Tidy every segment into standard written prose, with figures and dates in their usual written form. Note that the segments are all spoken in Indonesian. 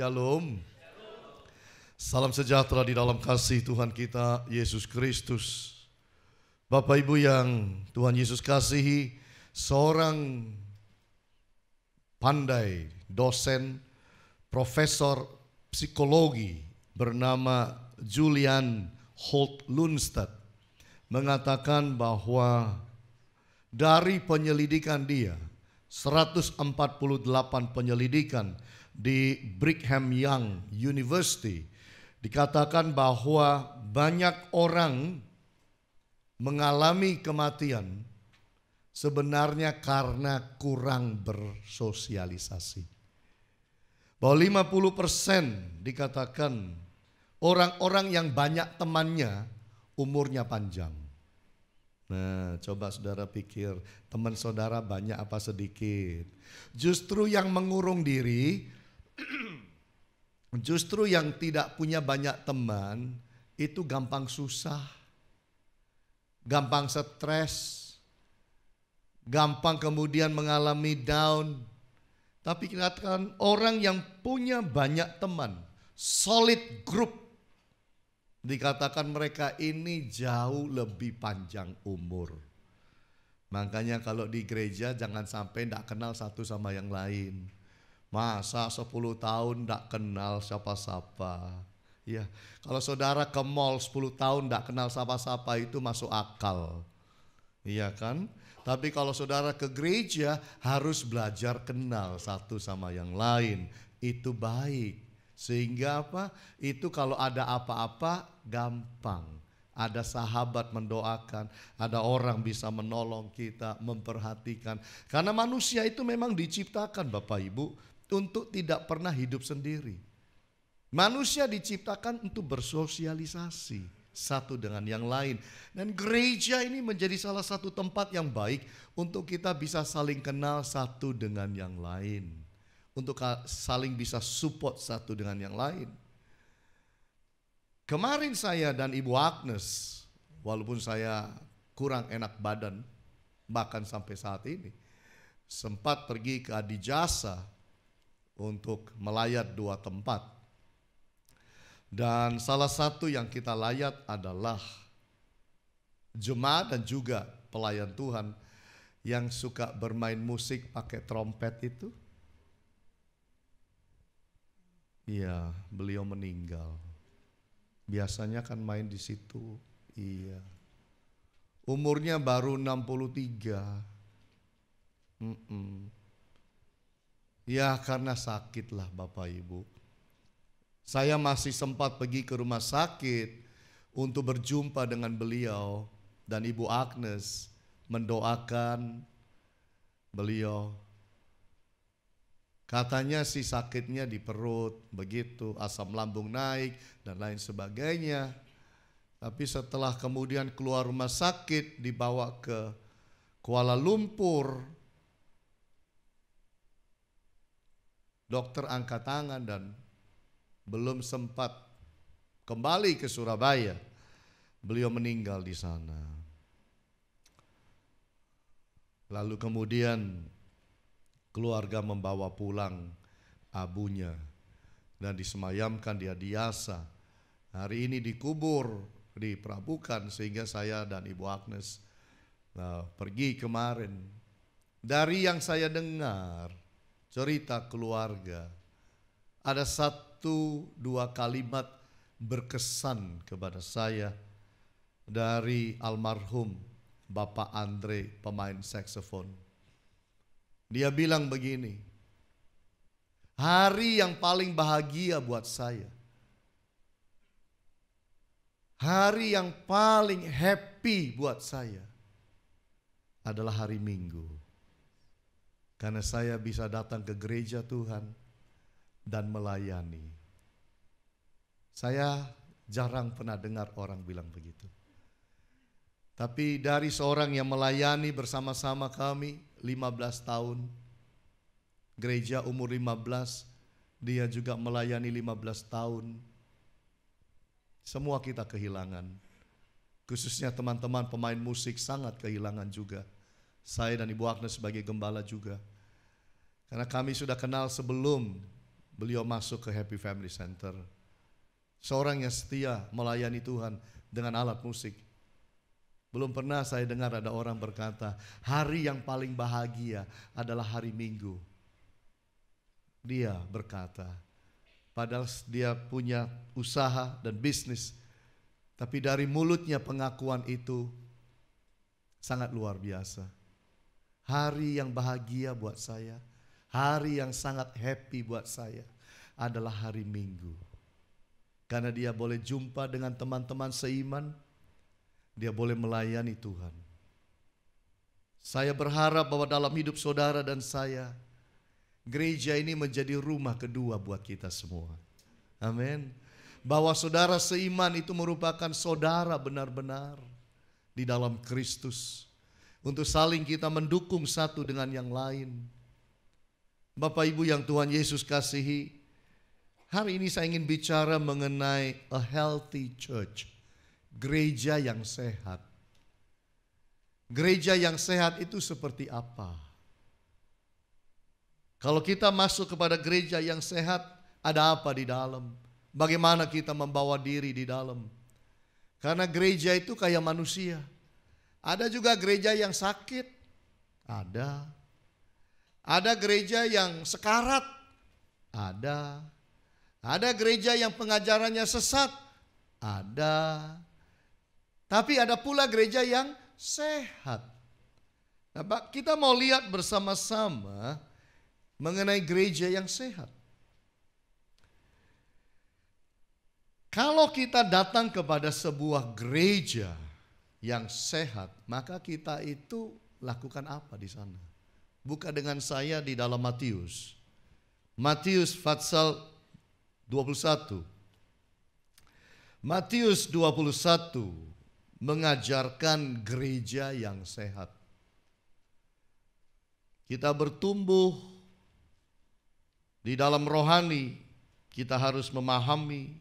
Shalom. Salam sejahtera di dalam kasih Tuhan kita Yesus Kristus. Bapak Ibu yang Tuhan Yesus kasihi, seorang pandai dosen profesor psikologi bernama Julian Holt Lunstad mengatakan bahwa dari penyelidikan dia 148 penyelidikan di Brigham Young University dikatakan bahwa banyak orang mengalami kematian sebenarnya karena kurang bersosialisasi. Bahwa 50% dikatakan orang-orang yang banyak temannya umurnya panjang. Nah, coba saudara pikir, teman saudara banyak apa sedikit? Justru yang mengurung diri, justru yang tidak punya banyak teman, itu gampang susah, gampang stres, gampang kemudian mengalami down. Tapi katakan orang yang punya banyak teman, solid group, dikatakan mereka ini jauh lebih panjang umur. Makanya kalau di gereja jangan sampai tidak kenal satu sama yang lain. Masa 10 tahun tidak kenal siapa-siapa. Ya, kalau saudara ke mall 10 tahun tidak kenal siapa-siapa itu masuk akal. Iya kan? Tapi kalau saudara ke gereja harus belajar kenal satu sama yang lain. Itu baik. Sehingga apa? Itu kalau ada apa-apa gampang. Ada sahabat mendoakan, ada orang bisa menolong kita, memperhatikan. Karena manusia itu memang diciptakan Bapak Ibu untuk tidak pernah hidup sendiri. Manusia diciptakan untuk bersosialisasi satu dengan yang lain. Dan gereja ini menjadi salah satu tempat yang baik untuk kita bisa saling kenal satu dengan yang lain. Untuk saling bisa support satu dengan yang lain. Kemarin saya dan Ibu Agnes, walaupun saya kurang enak badan, bahkan sampai saat ini, sempat pergi ke Adijasa untuk melayat 2 tempat. Dan salah satu yang kita layat adalah jemaat dan juga pelayan Tuhan yang suka bermain musik pakai trompet itu. Iya, beliau meninggal. Biasanya kan main di situ. Iya. Umurnya baru 63. Ya karena sakit lah Bapak Ibu. Saya masih sempat pergi ke rumah sakit untuk berjumpa dengan beliau. Dan Ibu Agnes mendoakan beliau. Katanya sih sakitnya di perut, begitu, asam lambung naik dan lain sebagainya. Tapi setelah kemudian keluar rumah sakit, dibawa ke Kuala Lumpur, dokter angkat tangan dan belum sempat kembali ke Surabaya. Beliau meninggal di sana. Lalu kemudian keluarga membawa pulang abunya dan disemayamkan di Adijasa. Hari ini dikubur di Prabukan sehingga saya dan Ibu Agnes pergi kemarin. Dari yang saya dengar cerita keluarga, ada 1-2 kalimat berkesan kepada saya dari almarhum Bapak Andre, pemain saksofon. Dia bilang begini, hari yang paling bahagia buat saya, hari yang paling happy buat saya adalah hari Minggu. Karena saya bisa datang ke gereja Tuhan dan melayani. Saya jarang pernah dengar orang bilang begitu. Tapi dari seorang yang melayani bersama-sama kami 15 tahun, gereja umur 15, dia juga melayani 15 tahun. Semua kita kehilangan. Khususnya teman-teman pemain musik sangat kehilangan juga. Saya dan Ibu Agnes sebagai gembala juga. Karena kami sudah kenal sebelum beliau masuk ke Happy Family Center. Seorang yang setia melayani Tuhan dengan alat musik. Belum pernah saya dengar ada orang berkata, hari yang paling bahagia adalah hari Minggu. Dia berkata, padahal dia punya usaha dan bisnis, tapi dari mulutnya pengakuan itu sangat luar biasa. Hari yang bahagia buat saya, hari yang sangat happy buat saya adalah hari Minggu. Karena dia boleh jumpa dengan teman-teman seiman, dia boleh melayani Tuhan. Saya berharap bahwa dalam hidup saudara dan saya, gereja ini menjadi rumah kedua buat kita semua. Amin. Bahwa saudara seiman itu merupakan saudara benar-benar di dalam Kristus. Untuk saling kita mendukung satu dengan yang lain. Bapak Ibu yang Tuhan Yesus kasihi, hari ini saya ingin bicara mengenai a healthy church. Gereja yang sehat. Gereja yang sehat itu seperti apa? Kalau kita masuk kepada gereja yang sehat, ada apa di dalam? Bagaimana kita membawa diri di dalam? Karena gereja itu kayak manusia. Ada juga gereja yang sakit. Ada. Ada gereja yang sekarat. Ada. Ada gereja yang pengajarannya sesat. Ada. Tapi ada pula gereja yang sehat. Nah, kita mau lihat bersama-sama mengenai gereja yang sehat. Kalau kita datang kepada sebuah gereja yang sehat, maka kita itu lakukan apa di sana? Buka dengan saya di dalam Matius. Matius pasal 21. Matius 21 mengajarkan gereja yang sehat. Kita bertumbuh di dalam rohani, kita harus memahami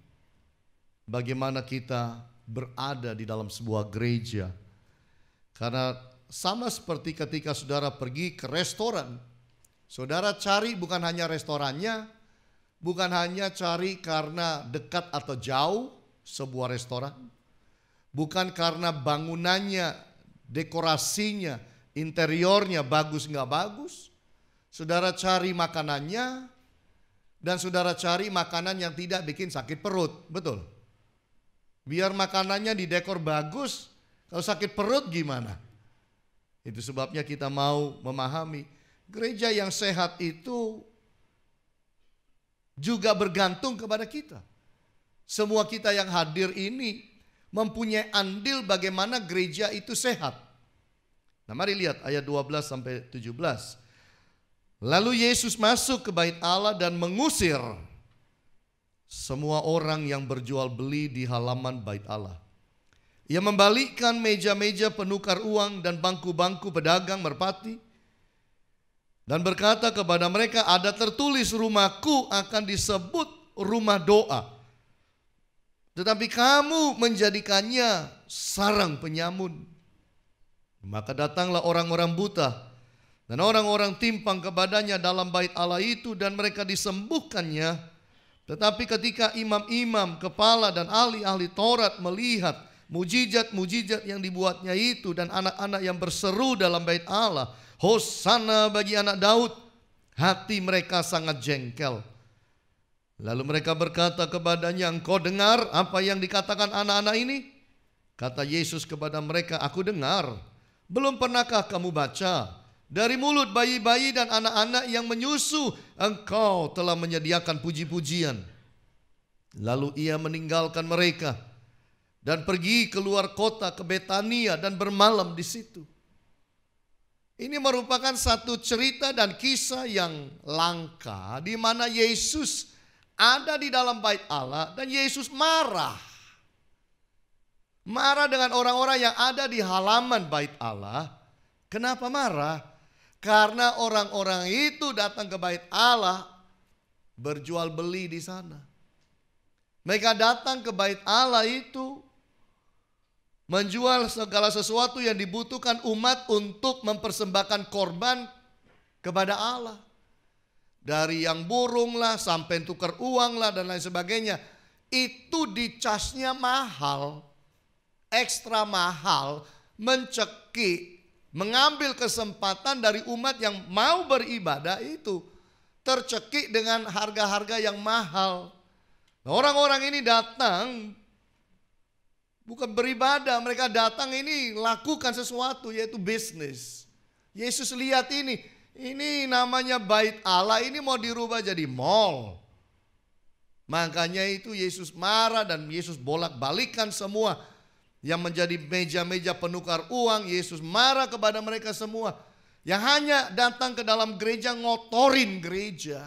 bagaimana kita berada di dalam sebuah gereja. Karena sama seperti ketika saudara pergi ke restoran, saudara cari bukan hanya restorannya, bukan hanya cari karena dekat atau jauh sebuah restoran, bukan karena bangunannya, dekorasinya, interiornya bagus nggak bagus. Saudara cari makanannya, dan saudara cari makanan yang tidak bikin sakit perut, betul? Biar makanannya didekor bagus, kalau sakit perut gimana? Itu sebabnya kita mau memahami gereja yang sehat itu juga bergantung kepada kita. Semua kita yang hadir ini mempunyai andil bagaimana gereja itu sehat. Nah, mari lihat ayat 12 sampai 17. Lalu Yesus masuk ke bait Allah dan mengusir semua orang yang berjual beli di halaman bait Allah. Ia membalikkan meja-meja penukar uang dan bangku-bangku pedagang merpati dan berkata kepada mereka, ada tertulis rumahku akan disebut rumah doa, tetapi kamu menjadikannya sarang penyamun. Maka datanglah orang-orang buta dan orang-orang timpang kepadanya dalam bait Allah itu dan mereka disembuhkannya. Tetapi ketika imam-imam, kepala dan ahli-ahli Taurat melihat mujizat-mujizat yang dibuatnya itu dan anak-anak yang berseru dalam bait Allah, Hosana bagi anak Daud, hati mereka sangat jengkel. Lalu mereka berkata kepadanya, engkau dengar apa yang dikatakan anak-anak ini? Kata Yesus kepada mereka, aku dengar. Belum pernahkah kamu baca? Dari mulut bayi-bayi dan anak-anak yang menyusu, engkau telah menyediakan puji-pujian. Lalu ia meninggalkan mereka dan pergi keluar kota ke Betania dan bermalam di situ. Ini merupakan satu cerita dan kisah yang langka di mana Yesus ada di dalam bait Allah dan Yesus marah. Marah dengan orang-orang yang ada di halaman bait Allah. Kenapa marah? Karena orang-orang itu datang ke bait Allah berjual beli di sana. Mereka datang ke bait Allah itu menjual segala sesuatu yang dibutuhkan umat untuk mempersembahkan korban kepada Allah. Dari yang burung lah sampai tukar uang lah dan lain sebagainya. Itu dicasnya mahal, ekstra mahal, mencekik, mengambil kesempatan dari umat yang mau beribadah itu. Tercekik dengan harga-harga yang mahal. Nah, orang-orang ini datang bukan beribadah, mereka datang ini lakukan sesuatu, yaitu bisnis. Yesus lihat ini namanya bait Allah, ini mau dirubah jadi mall. Makanya itu Yesus marah dan Yesus bolak-balikan semua yang menjadi meja-meja penukar uang. Yesus marah kepada mereka semua yang hanya datang ke dalam gereja ngotorin gereja.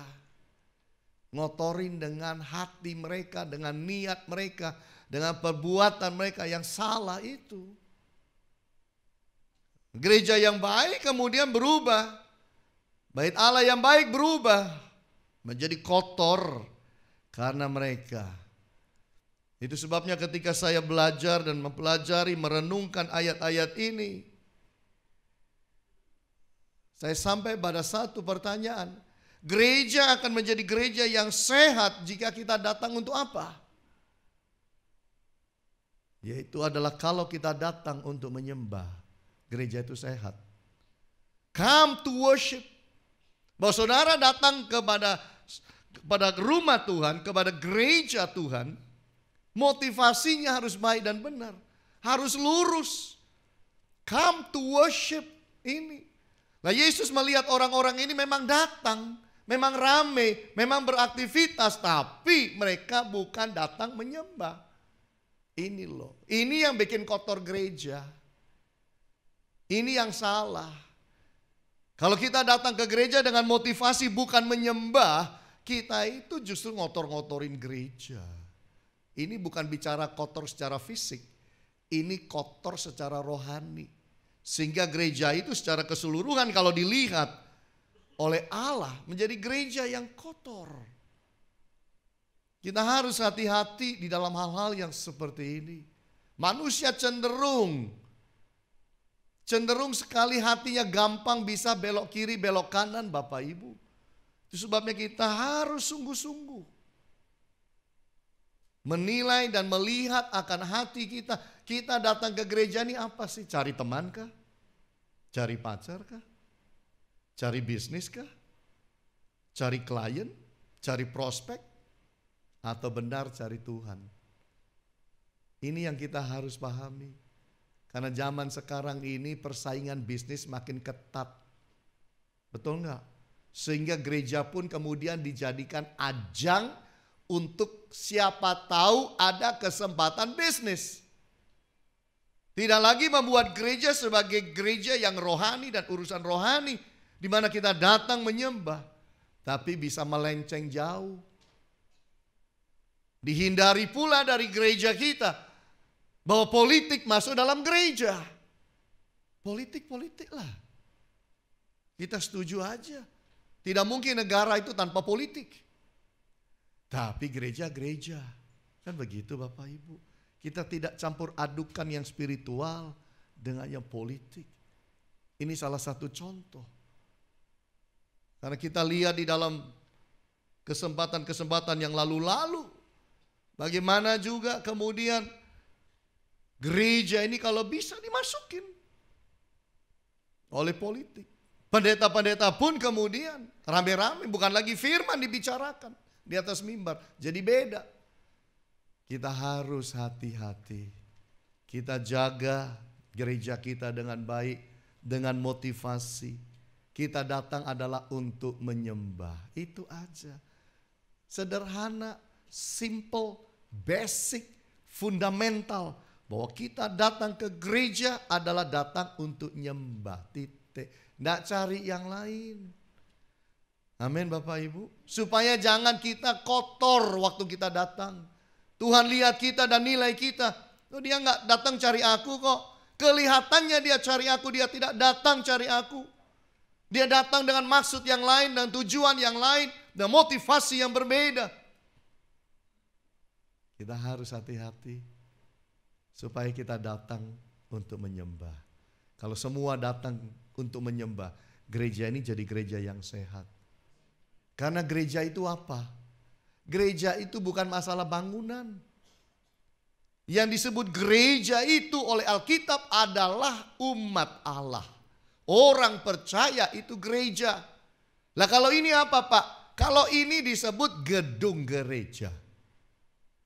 Ngotorin dengan hati mereka, dengan niat mereka, dengan perbuatan mereka yang salah itu. Gereja yang baik kemudian berubah. Bait Allah yang baik berubah menjadi kotor karena mereka. Itu sebabnya ketika saya belajar dan mempelajari, merenungkan ayat-ayat ini, saya sampai pada satu pertanyaan. Gereja akan menjadi gereja yang sehat jika kita datang untuk apa? Yaitu adalah kalau kita datang untuk menyembah, gereja itu sehat. Come to worship. Bahwa saudara datang kepada rumah Tuhan, kepada gereja Tuhan, motivasinya harus baik dan benar. Harus lurus. Come to worship ini. Nah, Yesus melihat orang-orang ini memang datang, memang rame, memang beraktivitas, tapi mereka bukan datang menyembah. Ini loh, ini yang bikin kotor gereja. Ini yang salah. Kalau kita datang ke gereja dengan motivasi bukan menyembah, kita itu justru ngotor-ngotorin gereja. Ini bukan bicara kotor secara fisik, ini kotor secara rohani. Sehingga gereja itu secara keseluruhan kalau dilihat oleh Allah menjadi gereja yang kotor. Kita harus hati-hati di dalam hal-hal yang seperti ini. Manusia cenderung sekali hatinya gampang bisa belok kiri, belok kanan Bapak Ibu. Itu sebabnya kita harus sungguh-sungguh menilai dan melihat akan hati kita. Kita datang ke gereja ini apa sih? Cari teman kah? Cari pacar kah? Cari bisnis kah? Cari klien? Cari prospek? Atau benar cari Tuhan? Ini yang kita harus pahami. Karena zaman sekarang ini persaingan bisnis makin ketat. Betul enggak? Sehingga gereja pun kemudian dijadikan ajang untuk siapa tahu ada kesempatan bisnis. Tidak lagi membuat gereja sebagai gereja yang rohani dan urusan rohani, di mana kita datang menyembah, tapi bisa melenceng jauh. Dihindari pula dari gereja kita bahwa politik masuk dalam gereja. Politik lah. Kita setuju aja. Tidak mungkin negara itu tanpa politik. Tapi gereja-gereja, kan begitu Bapak Ibu. Kita tidak campur adukan yang spiritual dengan yang politik. Ini salah satu contoh. Karena kita lihat di dalam kesempatan-kesempatan yang lalu-lalu, bagaimana juga kemudian gereja ini kalau bisa dimasukin oleh politik. Pendeta-pendeta pun kemudian rame-rame, bukan lagi firman dibicarakan di atas mimbar. Jadi beda. Kita harus hati-hati. Kita jaga gereja kita dengan baik, dengan motivasi. Kita datang adalah untuk menyembah. Itu aja. Sederhana, simple, basic, fundamental. Bahwa kita datang ke gereja adalah datang untuk nyembah. Titik. Tidak cari yang lain. Amin Bapak Ibu. Supaya jangan kita kotor waktu kita datang. Tuhan lihat kita dan nilai kita. Oh, dia nggak datang cari aku kok. Kelihatannya dia cari aku, dia tidak datang cari aku. Dia datang dengan maksud yang lain dan tujuan yang lain dan motivasi yang berbeda. Kita harus hati-hati supaya kita datang untuk menyembah. Kalau semua datang untuk menyembah, gereja ini jadi gereja yang sehat. Karena gereja itu apa? Gereja itu bukan masalah bangunan. Yang disebut gereja itu oleh Alkitab adalah umat Allah. Orang percaya itu gereja. Lah kalau ini apa Pak? Kalau ini disebut gedung gereja.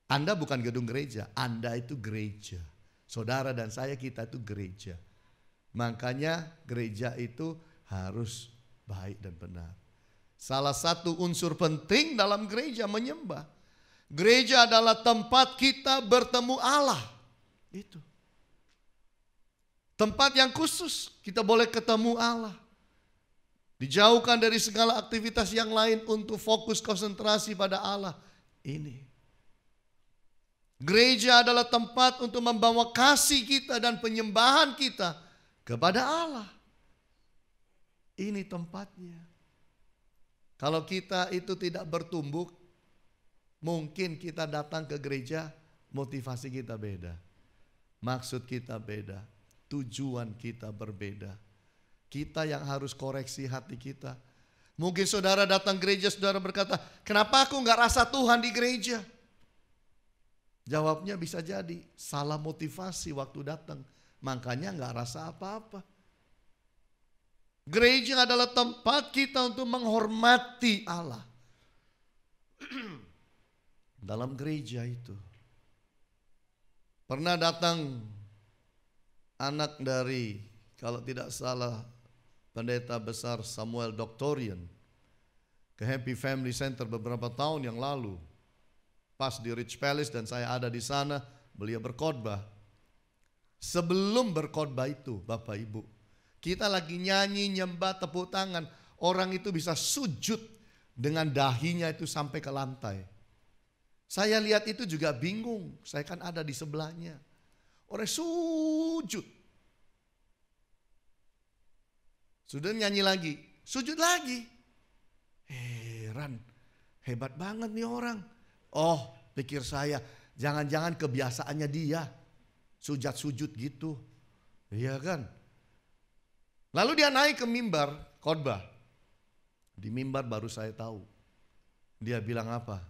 Anda bukan gedung gereja, Anda itu gereja. Saudara dan saya, kita itu gereja. Makanya gereja itu harus baik dan benar. Salah satu unsur penting dalam gereja menyembah. Gereja adalah tempat kita bertemu Allah. Itu. Tempat yang khusus kita boleh ketemu Allah. Dijauhkan dari segala aktivitas yang lain untuk fokus konsentrasi pada Allah. Ini. Gereja adalah tempat untuk membawa kasih kita dan penyembahan kita kepada Allah. Ini tempatnya. Kalau kita itu tidak bertumbuh, mungkin kita datang ke gereja, motivasi kita beda. Maksud kita beda. Tujuan kita berbeda. Kita yang harus koreksi hati kita. Mungkin saudara datang gereja, saudara berkata, kenapa aku gak rasa Tuhan di gereja? Jawabnya bisa jadi salah motivasi waktu datang. Makanya gak rasa apa-apa. Gereja adalah tempat kita untuk menghormati Allah. Dalam gereja itu. Pernah datang anak dari, kalau tidak salah, pendeta besar Samuel Doktorian ke Happy Family Center beberapa tahun yang lalu. Pas di Rich Palace dan saya ada di sana, beliau berkhotbah. Sebelum berkhotbah itu, Bapak Ibu, kita lagi nyanyi, nyembah, tepuk tangan. Orang itu bisa sujud dengan dahinya itu sampai ke lantai. Saya lihat itu juga bingung. Saya kan ada di sebelahnya. Orang sujud. Sudah nyanyi lagi, sujud lagi. Heran, hebat banget nih orang. Oh, pikir saya, jangan-jangan kebiasaannya dia. Sujud-sujud gitu. Iya kan? Lalu dia naik ke mimbar khotbah. Di mimbar baru saya tahu. Dia bilang apa?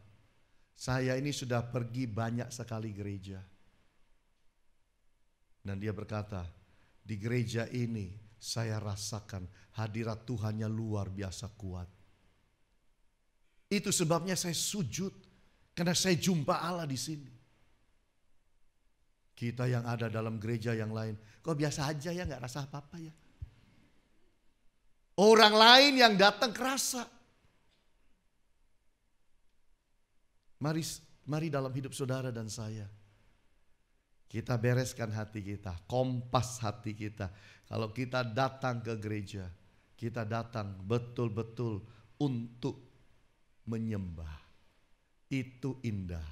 Saya ini sudah pergi banyak sekali gereja. Dan dia berkata, di gereja ini saya rasakan hadirat Tuhannya luar biasa kuat. Itu sebabnya saya sujud. Karena saya jumpa Allah di sini. Kita yang ada dalam gereja yang lain, kok biasa aja ya, gak rasa apa-apa ya. Orang lain yang datang kerasa. Mari dalam hidup saudara dan saya, kita bereskan hati kita, kompas hati kita. Kalau kita datang ke gereja, kita datang betul-betul untuk menyembah. Itu indah,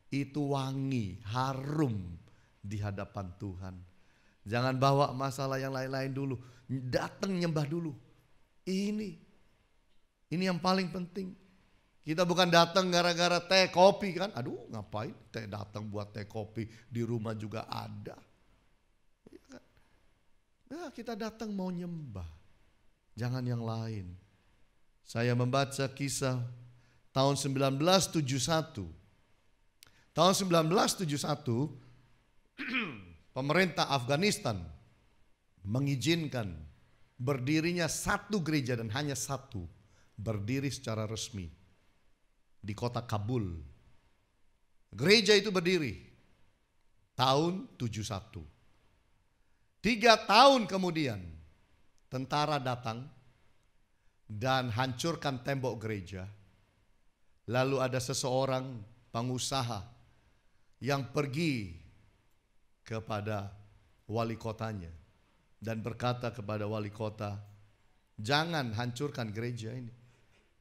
itu wangi, harum di hadapan Tuhan. Jangan bawa masalah yang lain-lain dulu, datang nyembah dulu. Ini yang paling penting. Kita bukan datang gara-gara teh kopi kan. Aduh ngapain teh, datang buat teh kopi, di rumah juga ada. Nah, kita datang mau nyembah, jangan yang lain. Saya membaca kisah tahun 1971. Tahun 1971 pemerintah Afghanistan mengizinkan berdirinya satu gereja dan hanya satu berdiri secara resmi di kota Kabul. Gereja itu berdiri tahun 71. 3 tahun kemudian tentara datang dan hancurkan tembok gereja. Lalu ada seseorang pengusaha yang pergi kepada wali kotanya dan berkata kepada wali kota, jangan hancurkan gereja ini.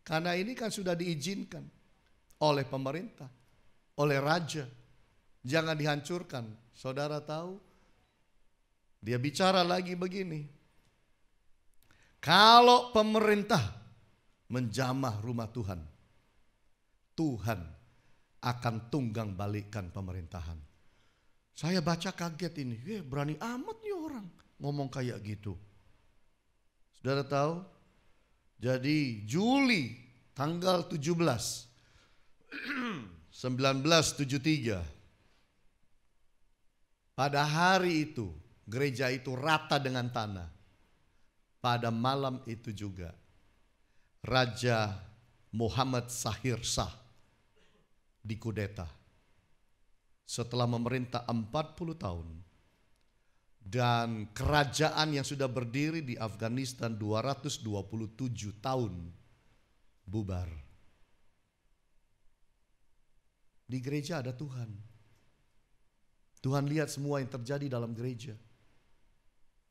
Karena ini kan sudah diizinkan oleh pemerintah, oleh raja. Jangan dihancurkan. Saudara tahu, dia bicara lagi begini. Kalau pemerintah menjamah rumah Tuhan, Tuhan akan tunggang balikkan pemerintahan. Saya baca kaget ini. Berani amat nih orang ngomong kayak gitu. Saudara tahu? Jadi Juli tanggal 17 1973. Pada hari itu gereja itu rata dengan tanah. Pada malam itu juga Raja Muhammad Syahir Shah dikudeta setelah memerintah 40 tahun. Dan kerajaan yang sudah berdiri di Afghanistan 227 tahun bubar. Di gereja ada Tuhan. Tuhan lihat semua yang terjadi dalam gereja.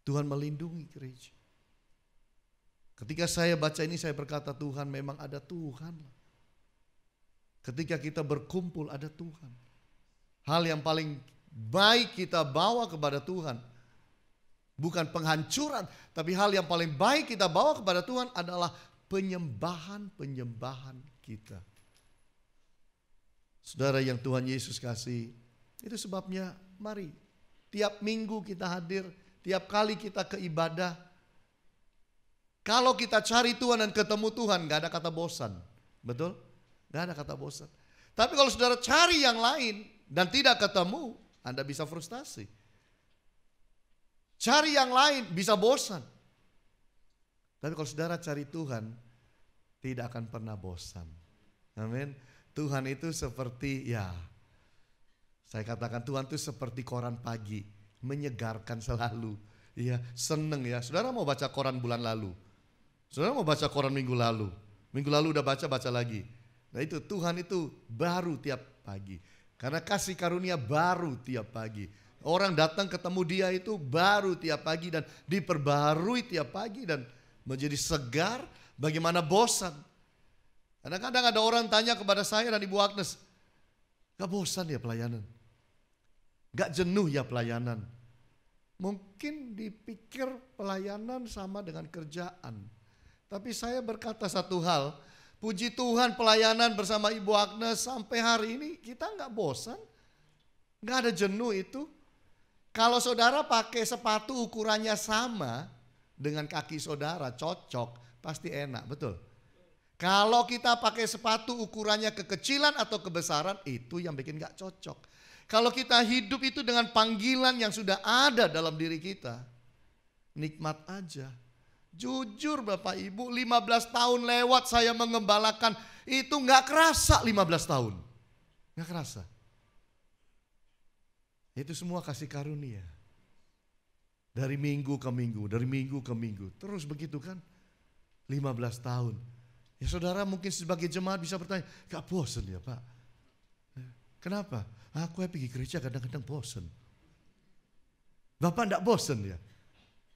Tuhan melindungi gereja. Ketika saya baca ini saya berkata, Tuhan, memang ada Tuhan. Ketika kita berkumpul ada Tuhan. Hal yang paling baik kita bawa kepada Tuhan, bukan penghancuran, tapi hal yang paling baik kita bawa kepada Tuhan adalah penyembahan kita. Saudara yang Tuhan Yesus kasih, itu sebabnya mari tiap minggu kita hadir, tiap kali kita ke ibadah. Kalau kita cari Tuhan dan ketemu Tuhan, gak ada kata bosan. Betul? Gak ada kata bosan. Tapi kalau saudara cari yang lain dan tidak ketemu, Anda bisa frustasi. Cari yang lain bisa bosan. Tapi kalau saudara cari Tuhan, tidak akan pernah bosan. Amin. Tuhan itu seperti, saya katakan Tuhan itu seperti koran pagi, menyegarkan selalu. Iya, seneng ya. Saudara mau baca koran bulan lalu, saudara mau baca koran minggu lalu udah baca lagi. Nah itu Tuhan itu baru tiap pagi. Karena kasih karunia baru tiap pagi. Orang datang ketemu dia itu baru tiap pagi dan diperbarui tiap pagi dan menjadi segar. Bagaimana bosan. Kadang-kadang ada orang tanya kepada saya dan Ibu Agnes, gak bosan ya pelayanan? Gak jenuh ya pelayanan? Mungkin dipikir pelayanan sama dengan kerjaan. Tapi saya berkata satu hal, puji Tuhan pelayanan bersama Ibu Agnes sampai hari ini kita gak bosan. Gak ada jenuh itu. Kalau saudara pakai sepatu ukurannya sama dengan kaki saudara, cocok, pasti enak, betul? Kalau kita pakai sepatu ukurannya kekecilan atau kebesaran, itu yang bikin gak cocok. Kalau kita hidup itu dengan panggilan yang sudah ada dalam diri kita, nikmat aja. Jujur Bapak Ibu, 15 tahun lewat saya mengembalakan, itu gak kerasa 15 tahun. Gak kerasa. Itu semua kasih karunia. Dari minggu ke minggu, dari minggu ke minggu. Terus begitu kan, 15 tahun. Ya saudara mungkin sebagai jemaat bisa bertanya, gak bosan ya Pak? Kenapa? Aku pergi gereja kadang-kadang bosan. Bapak gak bosan ya?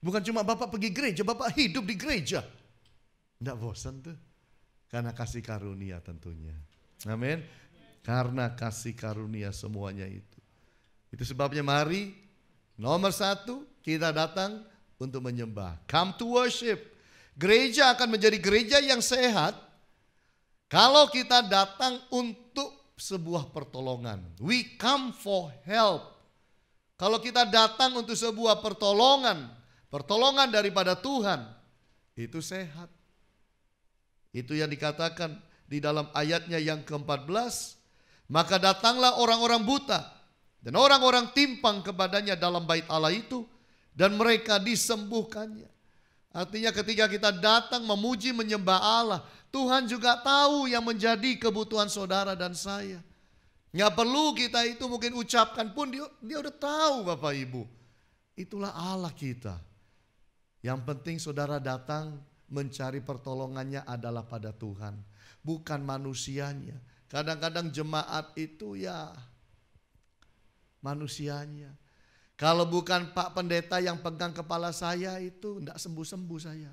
Bukan cuma Bapak pergi gereja, Bapak hidup di gereja. Gak bosan tuh. Karena kasih karunia tentunya. Amin. Karena kasih karunia semuanya itu. Itu sebabnya mari, nomor satu, kita datang untuk menyembah. Come to worship. Gereja akan menjadi gereja yang sehat kalau kita datang untuk sebuah pertolongan. We come for help. Kalau kita datang untuk sebuah pertolongan daripada Tuhan, itu sehat. Itu yang dikatakan di dalam ayatnya yang ke-14. Maka datanglah orang-orang buta dan orang-orang timpang kepadanya dalam bait Allah itu, dan mereka disembuhkannya. Artinya ketika kita datang memuji menyembah Allah, Tuhan juga tahu yang menjadi kebutuhan saudara dan saya. Nggak perlu kita itu mungkin ucapkan pun, dia udah tahu Bapak Ibu. Itulah Allah kita. Yang penting saudara datang mencari pertolongannya adalah pada Tuhan, bukan manusianya. Kadang-kadang jemaat itu manusianya. Kalau bukan Pak Pendeta yang pegang kepala saya itu enggak sembuh-sembuh saya.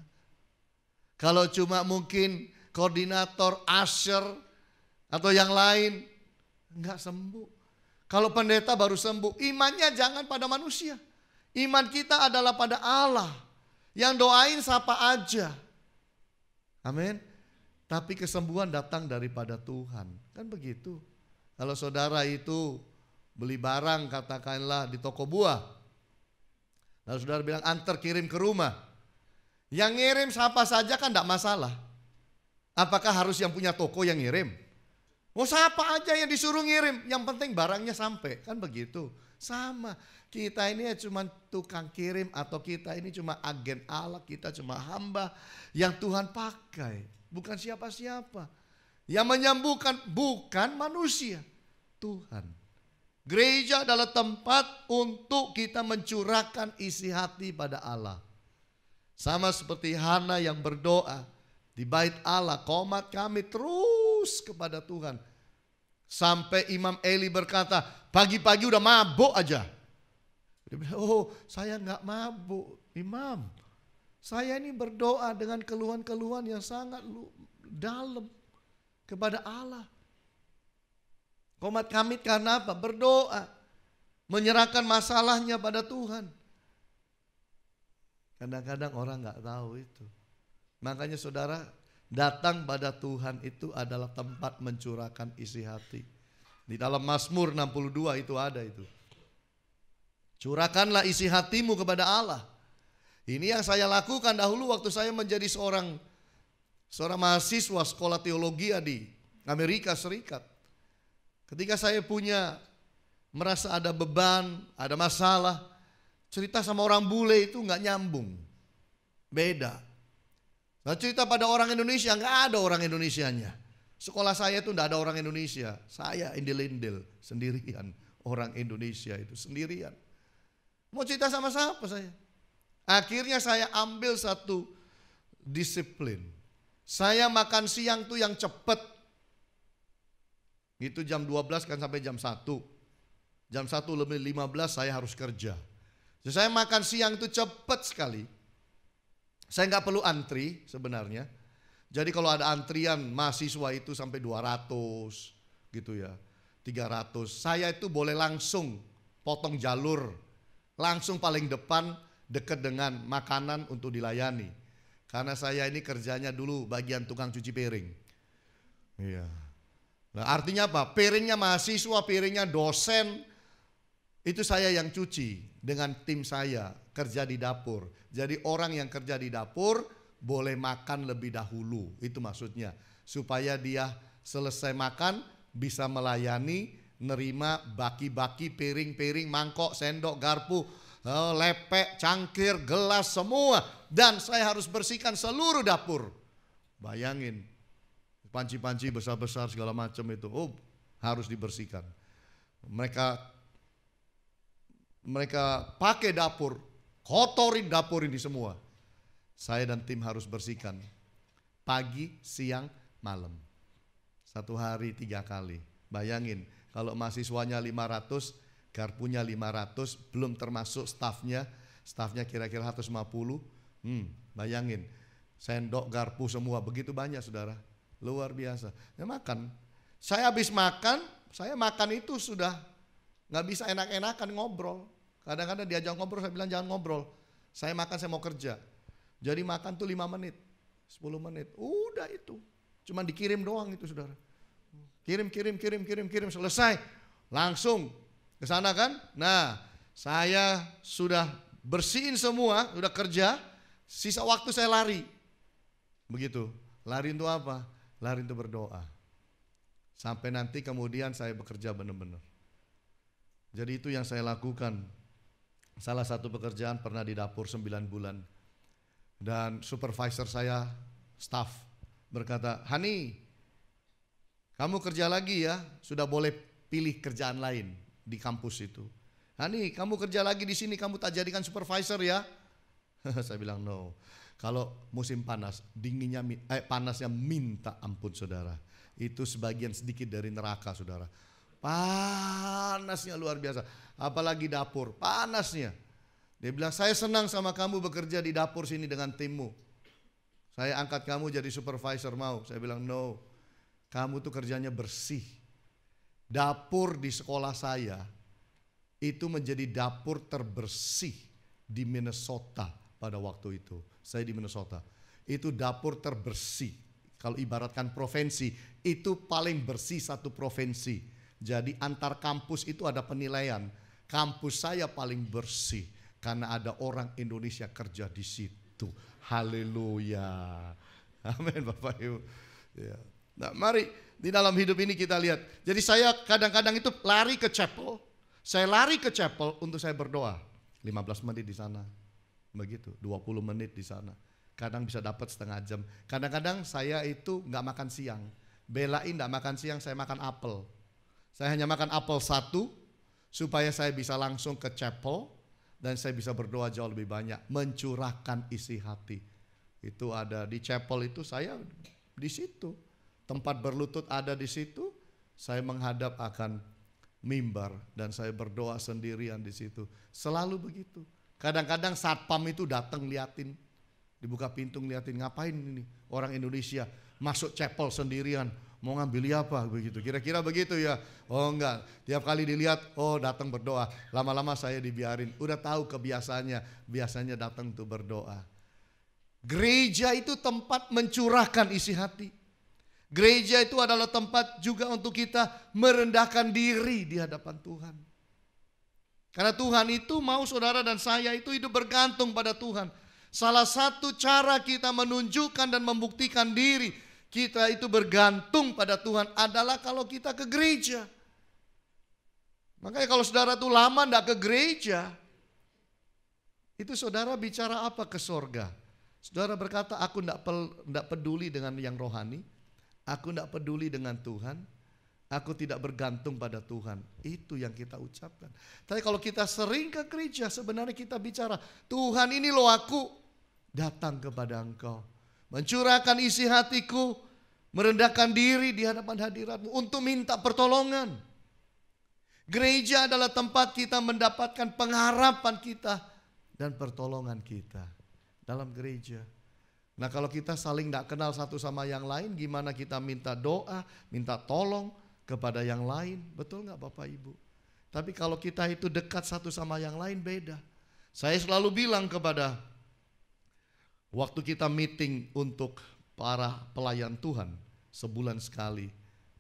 Kalau cuma mungkin koordinator, usher atau yang lain, enggak sembuh. Kalau pendeta baru sembuh. Imannya jangan pada manusia. Iman kita adalah pada Allah. Yang doain siapa aja. Amin. Tapi kesembuhan datang daripada Tuhan. Kan begitu. Kalau saudara itu beli barang katakanlah di toko buah, lalu saudara bilang antar kirim ke rumah. Yang ngirim siapa saja kan tidak masalah. Apakah harus yang punya toko yang ngirim? Mau siapa aja yang disuruh ngirim, yang penting barangnya sampai, kan begitu. Sama, kita ini cuma tukang kirim atau kita ini cuma agen Allah, kita cuma hamba yang Tuhan pakai, bukan siapa-siapa. Yang menyembuhkan bukan manusia, Tuhan. Gereja adalah tempat untuk kita mencurahkan isi hati pada Allah. Sama seperti Hana yang berdoa di bait Allah, qomat kami terus kepada Tuhan. Sampai Imam Eli berkata, pagi-pagi udah mabuk aja. Dia bilang, oh saya nggak mabuk, Imam. Saya ini berdoa dengan keluhan-keluhan yang sangat dalam kepada Allah. Qomat kami karena apa? Berdoa, menyerahkan masalahnya pada Tuhan. Kadang-kadang orang nggak tahu itu. Makanya saudara, datang pada Tuhan itu adalah tempat mencurahkan isi hati. Di dalam Mazmur 62 itu ada itu. Curahkanlah isi hatimu kepada Allah. Ini yang saya lakukan dahulu waktu saya menjadi seorang mahasiswa sekolah teologi di Amerika Serikat. Ketika saya merasa ada beban, ada masalah, cerita sama orang bule itu nggak nyambung, beda. Nah, cerita pada orang Indonesia, nggak ada orang Indonesianya. Sekolah saya itu nggak ada orang Indonesia. Saya indil-indil sendirian, orang Indonesia itu sendirian. Mau cerita sama siapa saya? Akhirnya saya ambil satu disiplin. Saya makan siang tuh yang cepat. Itu jam 12 kan sampai jam 1. Jam 1 lebih 15 saya harus kerja. Jadi saya makan siang itu cepat sekali. Saya nggak perlu antri sebenarnya. Jadi kalau ada antrian mahasiswa itu sampai 200 gitu ya, 300. Saya itu boleh langsung potong jalur, langsung paling depan dekat dengan makanan untuk dilayani. Karena saya ini kerjanya dulu bagian tukang cuci piring. Iya. Nah, artinya apa? Piringnya mahasiswa, piringnya dosen, itu saya yang cuci dengan tim saya kerja di dapur. Jadi orang yang kerja di dapur boleh makan lebih dahulu, itu maksudnya. Supaya dia selesai makan bisa melayani, nerima baki-baki piring-piring, mangkok, sendok, garpu, lepek, cangkir, gelas semua. Dan saya harus bersihkan seluruh dapur. Bayangin, panci-panci besar-besar segala macam itu, harus dibersihkan. Mereka pakai dapur, kotorin dapur ini semua. Saya dan tim harus bersihkan. Pagi, siang, malam. 1 hari 3 kali. Bayangin, kalau mahasiswanya 500, garpunya 500, belum termasuk stafnya kira-kira 150. Bayangin, sendok, garpu semua, begitu banyak saudara. Luar biasa. Ya makan. Saya habis makan, saya makan itu sudah gak bisa enak-enakan ngobrol. Kadang-kadang diajak ngobrol, saya bilang jangan ngobrol. Saya makan, saya mau kerja. Jadi makan tuh 5 menit, 10 menit. Udah itu. Cuma dikirim doang itu saudara. Kirim, selesai. Langsung ke sana kan. Nah, saya sudah bersihin semua, sudah kerja. Sisa waktu saya lari. Begitu. Lari untuk apa? Lari untuk berdoa. Sampai nanti kemudian saya bekerja benar-benar. Jadi itu yang saya lakukan. Salah satu pekerjaan pernah di dapur 9 bulan. Dan supervisor saya, staff, berkata, Hani, kamu kerja lagi ya, sudah boleh pilih kerjaan lain di kampus itu. Hani, kamu kerja lagi di sini, kamu tak jadikan supervisor ya? Saya bilang no. Kalau musim panas, panasnya minta ampun saudara. Itu sebagian sedikit dari neraka saudara. Panasnya luar biasa. Apalagi dapur, panasnya. Dia bilang, saya senang sama kamu bekerja di dapur sini dengan timmu. Saya angkat kamu jadi supervisor, mau? Saya bilang, no. Kamu tuh kerjanya bersih. Dapur di sekolah saya itu menjadi dapur terbersih di Minnesota pada waktu itu. Saya di Minnesota. Itu dapur terbersih. Kalau ibaratkan provinsi, itu paling bersih satu provinsi. Jadi antar kampus itu ada penilaian. Kampus saya paling bersih. Karena ada orang Indonesia kerja di situ. Haleluya. Amin Bapak Ibu. Ya. Nah, mari di dalam hidup ini kita lihat. Jadi saya kadang-kadang itu lari ke chapel. Saya lari ke chapel untuk saya berdoa. 15 menit di sana. Begitu, 20 menit di sana. Kadang bisa dapat setengah jam. Kadang-kadang saya itu nggak makan siang. Belain nggak makan siang, saya makan apel. Saya hanya makan apel satu supaya saya bisa langsung ke chapel dan saya bisa berdoa jauh lebih banyak, mencurahkan isi hati. Itu ada di chapel itu, saya di situ. Tempat berlutut ada di situ, saya menghadap akan mimbar dan saya berdoa sendirian di situ. Selalu begitu. Kadang-kadang satpam itu datang liatin, dibuka pintu ngeliatin, ngapain ini orang Indonesia masuk chapel sendirian, mau ngambil apa begitu. Kira-kira begitu ya. Oh enggak, tiap kali dilihat, oh datang berdoa. Lama-lama saya dibiarin, udah tahu kebiasaannya, biasanya datang tuh berdoa. Gereja itu tempat mencurahkan isi hati. Gereja itu adalah tempat juga untuk kita merendahkan diri di hadapan Tuhan. Karena Tuhan itu mau saudara dan saya itu hidup bergantung pada Tuhan. Salah satu cara kita menunjukkan dan membuktikan diri kita itu bergantung pada Tuhan adalah kalau kita ke gereja. Makanya kalau saudara tuh lama enggak ke gereja, itu saudara bicara apa ke sorga? Saudara berkata, aku enggak peduli dengan yang rohani, aku enggak peduli dengan Tuhan, aku tidak bergantung pada Tuhan. Itu yang kita ucapkan. Tapi kalau kita sering ke gereja, sebenarnya kita bicara, Tuhan ini loh aku datang kepada Engkau, mencurahkan isi hatiku, merendahkan diri di hadapan hadirat-Mu untuk minta pertolongan. Gereja adalah tempat kita mendapatkan pengharapan kita dan pertolongan kita dalam gereja. Nah kalau kita saling tidak kenal satu sama yang lain, gimana kita minta doa, minta tolong kepada yang lain? Betul nggak Bapak Ibu? Tapi kalau kita itu dekat satu sama yang lain beda. Saya selalu bilang kepada waktu kita meeting untuk para pelayan Tuhan sebulan sekali,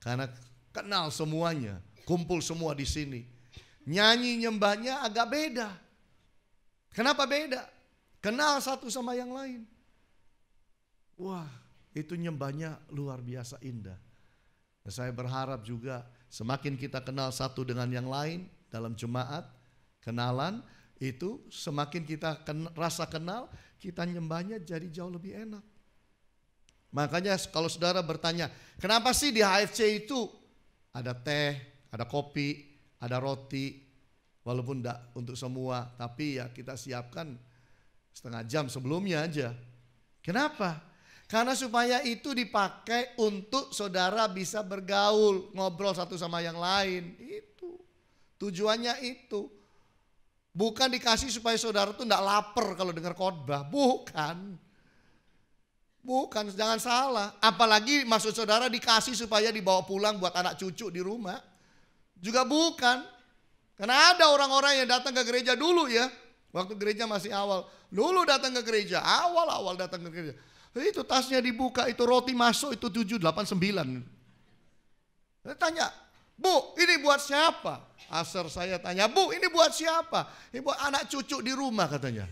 karena kenal semuanya, kumpul semua di sini. Nyanyi nyembahnya agak beda. Kenapa beda? Kenal satu sama yang lain. Wah, itu nyembahnya luar biasa indah. Dan saya berharap juga semakin kita kenal satu dengan yang lain dalam jemaat, kenalan itu semakin kita rasa kenal, kita nyembahnya jadi jauh lebih enak. Makanya kalau saudara bertanya, kenapa sih di HFC itu ada teh, ada kopi, ada roti, walaupun enggak untuk semua, tapi ya kita siapkan setengah jam sebelumnya aja. Kenapa? Karena supaya itu dipakai untuk saudara bisa bergaul, ngobrol satu sama yang lain. Itu tujuannya itu. Bukan dikasih supaya saudara tuh enggak lapar kalau dengar khotbah, bukan. Bukan, jangan salah. Apalagi maksud saudara dikasih supaya dibawa pulang buat anak cucu di rumah. Juga bukan. Karena ada orang-orang yang datang ke gereja dulu ya. Waktu gereja masih awal. Dulu datang ke gereja, awal-awal datang ke gereja. Itu tasnya dibuka, itu roti masuk, itu 7, 8, 9. Saya tanya, Bu, ini buat siapa? Asar saya tanya, Bu, ini buat siapa? Ini buat anak cucu di rumah katanya.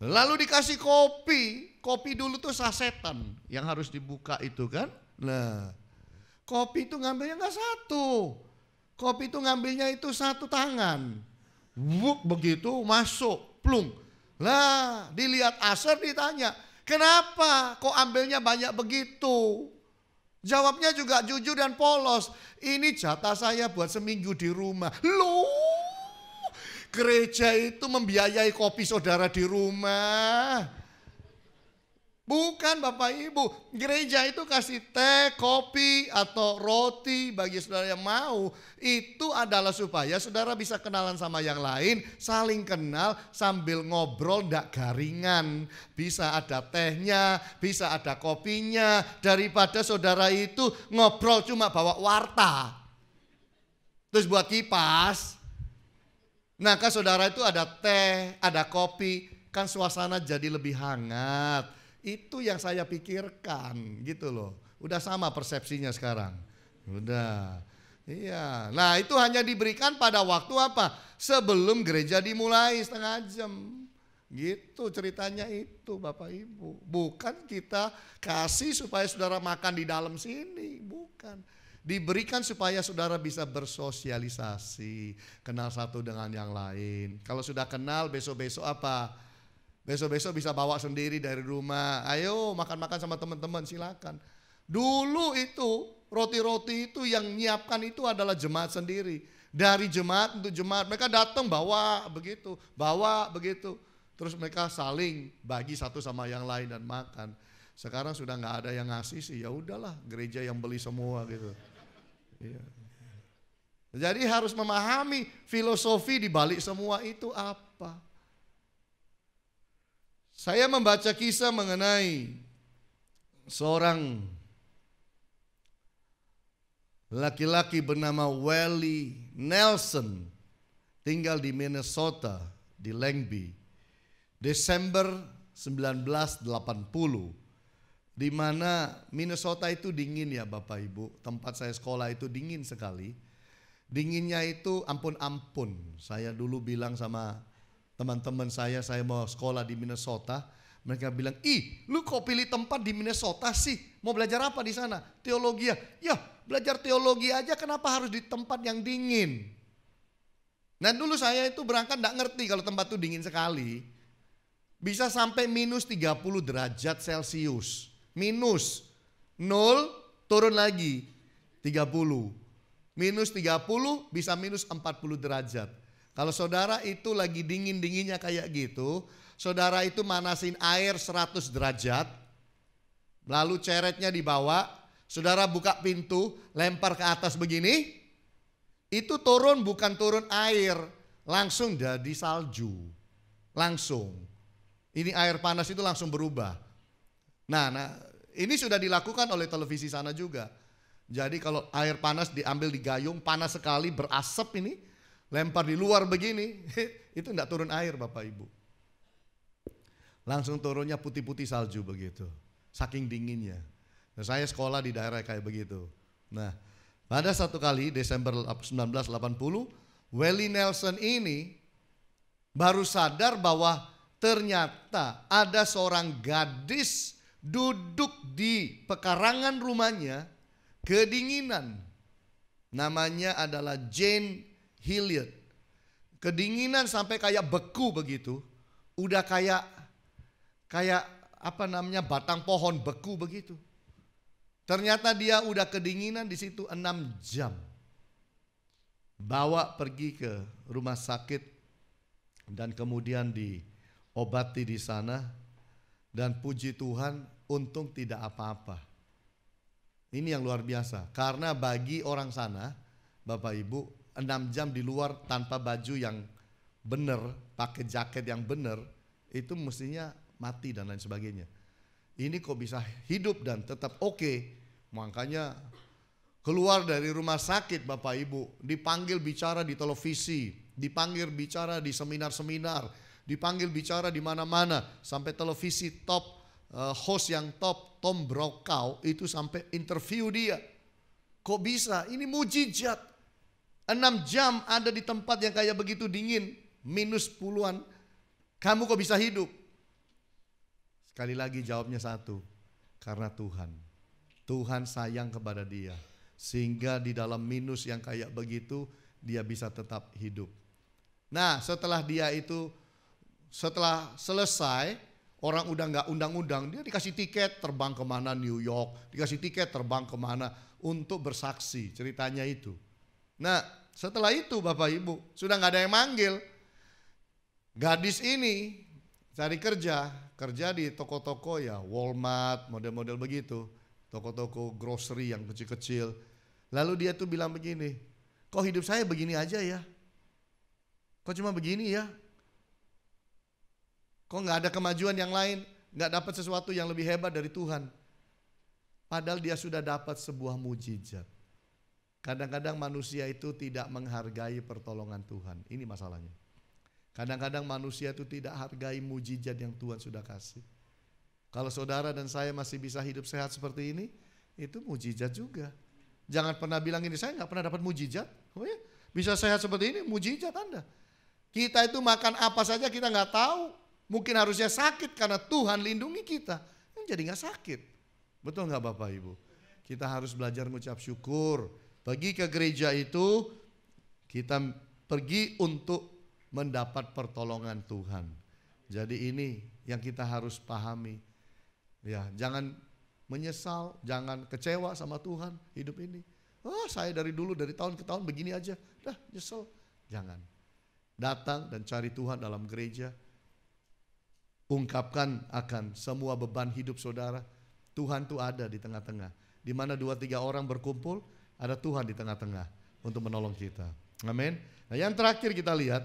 Lalu dikasih kopi. Kopi dulu tuh sasetan yang harus dibuka itu kan. Nah, kopi itu ngambilnya enggak satu. Kopi itu ngambilnya itu satu tangan. Wuk, begitu masuk, plung. Lah, dilihat Asar ditanya, kenapa kok ambilnya banyak begitu? Jawabnya juga jujur dan polos. Ini jatah saya buat seminggu di rumah. Loh, gereja itu membiayai kopi saudara di rumah. Bukan Bapak Ibu, gereja itu kasih teh, kopi atau roti bagi saudara yang mau. Itu adalah supaya saudara bisa kenalan sama yang lain, saling kenal sambil ngobrol ndak garingan. Bisa ada tehnya, bisa ada kopinya, daripada saudara itu ngobrol cuma bawa warta. Terus buat kipas. Nah kan saudara itu ada teh, ada kopi, kan suasana jadi lebih hangat. Itu yang saya pikirkan gitu loh. Udah sama persepsinya sekarang. Udah. Iya. Nah itu hanya diberikan pada waktu apa? Sebelum gereja dimulai setengah jam. Gitu ceritanya itu Bapak Ibu. Bukan kita kasih supaya saudara makan di dalam sini, bukan. Diberikan supaya saudara bisa bersosialisasi, kenal satu dengan yang lain. Kalau sudah kenal, besok-besok apa? Besok-besok bisa bawa sendiri dari rumah. Ayo makan-makan sama teman-teman, silakan. Dulu itu roti-roti itu yang nyiapkan itu adalah jemaat sendiri. Dari jemaat untuk jemaat, mereka datang bawa begitu. Terus mereka saling bagi satu sama yang lain dan makan. Sekarang sudah nggak ada yang ngasih sih, ya udahlah gereja yang beli semua gitu. Iya. Jadi harus memahami filosofi di balik semua itu apa. Saya membaca kisah mengenai seorang laki-laki bernama Willie Nelson, tinggal di Minnesota, di Langby, Desember 1980. Di mana Minnesota itu dingin ya Bapak Ibu. Tempat saya sekolah itu dingin sekali. Dinginnya itu ampun-ampun. Saya dulu bilang sama teman-teman saya mau sekolah di Minnesota. Mereka bilang, ih lu kok pilih tempat di Minnesota sih? Mau belajar apa di sana? Teologi ya? Ya belajar teologi aja, kenapa harus di tempat yang dingin? Nah dulu saya itu berangkat gak ngerti kalau tempat itu dingin sekali. Bisa sampai minus 30 derajat Celcius. Minus 0 turun lagi 30. Minus 30 bisa minus 40 derajat. Kalau saudara itu lagi dingin-dinginnya kayak gitu, saudara itu manasin air 100 derajat, lalu ceretnya dibawa, saudara buka pintu, lempar ke atas begini, itu turun bukan turun air, langsung jadi salju. Langsung. Ini air panas itu langsung berubah. Nah, ini sudah dilakukan oleh televisi sana juga. Jadi kalau air panas diambil di gayung, panas sekali, berasap ini, lempar di luar begini, itu enggak turun air Bapak Ibu. Langsung turunnya putih-putih salju begitu, saking dinginnya. Nah, saya sekolah di daerah kayak begitu. Nah, pada satu kali Desember 1980, Willie Nelson ini baru sadar bahwa ternyata ada seorang gadis duduk di pekarangan rumahnya kedinginan. Namanya adalah Jane Hilliard. Kedinginan sampai kayak beku begitu. Udah kayak apa namanya batang pohon beku begitu. Ternyata dia udah kedinginan di situ 6 jam. Bawa pergi ke rumah sakit dan kemudian diobati di sana. Dan puji Tuhan untung tidak apa-apa. Ini yang luar biasa. Karena bagi orang sana, Bapak Ibu, 6 jam di luar tanpa baju yang benar, pakai jaket yang benar, itu mestinya mati dan lain sebagainya. Ini kok bisa hidup dan tetap oke. Makanya keluar dari rumah sakit Bapak Ibu, dipanggil bicara di televisi, dipanggil bicara di seminar-seminar, dipanggil bicara di mana-mana, sampai televisi top, host yang top, Tom Brokaw itu sampai interview dia. Kok bisa? Ini mujizat. 6 jam ada di tempat yang kayak begitu dingin, minus puluhan. Kamu kok bisa hidup? Sekali lagi jawabnya satu, karena Tuhan. Tuhan sayang kepada dia. Sehingga di dalam minus yang kayak begitu, dia bisa tetap hidup. Nah setelah selesai, orang udah gak undang-undang, dia dikasih tiket terbang kemana New York, dikasih tiket terbang kemana untuk bersaksi, ceritanya itu. Nah setelah itu Bapak Ibu, sudah gak ada yang manggil. Gadis ini cari kerja di toko-toko ya, Walmart, model-model begitu, toko-toko grocery yang kecil-kecil. Lalu dia tuh bilang begini, kok hidup saya begini aja ya? Kok cuma begini ya? Kok gak ada kemajuan yang lain? Gak dapat sesuatu yang lebih hebat dari Tuhan? Padahal dia sudah dapat sebuah mujizat. Kadang-kadang manusia itu tidak menghargai pertolongan Tuhan. Ini masalahnya. Kadang-kadang manusia itu tidak hargai mujizat yang Tuhan sudah kasih. Kalau saudara dan saya masih bisa hidup sehat seperti ini, itu mujizat juga. Jangan pernah bilang ini, saya gak pernah dapat mujizat. Oh ya, bisa sehat seperti ini, mujizat Anda. Kita itu makan apa saja kita gak tahu. Mungkin harusnya sakit karena Tuhan lindungi kita. Jadi gak sakit. Betul gak Bapak Ibu? Kita harus belajar mengucap syukur. Pergi ke gereja itu, kita pergi untuk mendapat pertolongan Tuhan. Jadi ini yang kita harus pahami. Ya, jangan menyesal, jangan kecewa sama Tuhan hidup ini. Oh, saya dari dulu, dari tahun ke tahun begini aja. Dah, nyesel. Jangan. Datang dan cari Tuhan dalam gereja. Ungkapkan akan semua beban hidup saudara. Tuhan tuh ada di tengah-tengah. Di mana 2-3 orang berkumpul, ada Tuhan di tengah-tengah untuk menolong kita. Amin. Nah, yang terakhir kita lihat,